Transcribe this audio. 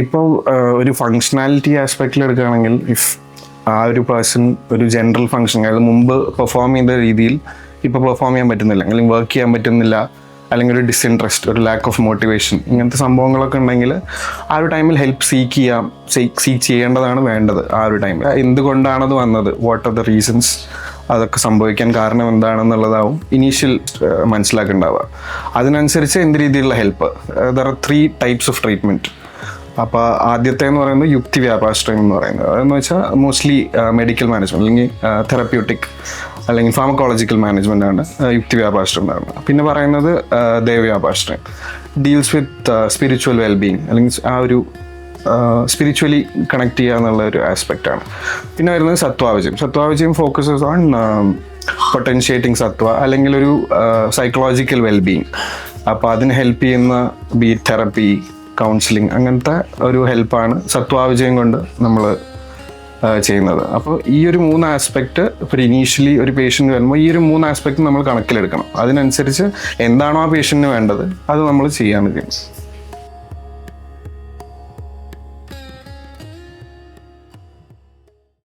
ഇപ്പോൾ ഒരു ഫങ്ഷണാലിറ്റി ആസ്പെക്റ്റിൽ എടുക്കുകയാണെങ്കിൽ ഇഫ് ആ ഒരു പേഴ്സൺ ഒരു ജനറൽ ഫങ്ഷൻ, അതായത് മുമ്പ് പെർഫോം ചെയ്ത രീതിയിൽ ഇപ്പോൾ പെർഫോം ചെയ്യാൻ പറ്റുന്നില്ല, അല്ലെങ്കിൽ വർക്ക് ചെയ്യാൻ പറ്റുന്നില്ല, അല്ലെങ്കിൽ ഒരു ഡിസ്ഇൻട്രസ്റ്റ്, ഒരു ലാക്ക് ഓഫ് മോട്ടിവേഷൻ, ഇങ്ങനത്തെ സംഭവങ്ങളൊക്കെ ഉണ്ടെങ്കിൽ ആ ഒരു ടൈമിൽ ഹെൽപ്പ് സീക്ക് ചെയ്യേണ്ടതാണ് വേണ്ടത്. ആ ഒരു ടൈമിൽ എന്തുകൊണ്ടാണത് വന്നത്, വാട്ട് ആർ ദ റീസൺസ്, അതൊക്കെ സംഭവിക്കാൻ കാരണം എന്താണെന്നുള്ളതാവും ഇനീഷ്യൽ മനസ്സിലാക്കുന്നുണ്ടാവുക. അതിനനുസരിച്ച് എന്ത് രീതിയിലുള്ള help, there are 3 types of treatment. അപ്പോൾ ആദ്യത്തെ എന്ന് പറയുന്നത് യുക്തി വ്യാപാശ്രയം എന്ന് പറയുന്നത്. അതെന്ന് വെച്ചാൽ മോസ്റ്റ്ലി മെഡിക്കൽ മാനേജ്മെൻറ്റ് അല്ലെങ്കിൽ തെറപ്യൂട്ടിക് അല്ലെങ്കിൽ ഫാർമക്കോളജിക്കൽ മാനേജ്മെൻ്റ് ആണ് യുക്തി വ്യാപാശ്രയം പറയുന്നത്. പിന്നെ പറയുന്നത് ദേവ്യാപാശ്രയം, ഡീൽസ് വിത്ത് സ്പിരിച്വൽ വെൽബീയിങ്, അല്ലെങ്കിൽ ആ ഒരു സ്പിരിച്വലി കണക്ട് ചെയ്യുക എന്നുള്ള ഒരു ആസ്പെക്റ്റാണ്. പിന്നെ വരുന്നത് സത്വാവിജയം ഫോക്കസസ് ഓൺ പൊട്ടൻഷ്യേറ്റിംഗ് സത്വ, അല്ലെങ്കിൽ ഒരു സൈക്കോളജിക്കൽ വെൽബീയിങ്. അപ്പോൾ അതിന് ഹെൽപ്പ് ചെയ്യുന്ന ബീറ്റ് തെറപ്പി, കൗൺസിലിംഗ്, അങ്ങനത്തെ ഒരു ഹെൽപ്പാണ് സത്വാവിജയം കൊണ്ട് നമ്മൾ ചെയ്യുന്നത്. അപ്പോൾ ഈ ഒരു 3 ആസ്പെക്റ്റ് ഇപ്പോൾ ഇനീഷ്യലി ഒരു പേഷ്യൻ്റ് വരുമ്പോൾ ഈ ഒരു 3 ആസ്പെക്റ്റ് നമ്മൾ കണക്കിലെടുക്കണം. അതിനനുസരിച്ച് എന്താണോ ആ പേഷ്യൻറ്റിന് വേണ്ടത് അത് നമ്മൾ ചെയ്യാണ് ചെയ്യുന്നത്.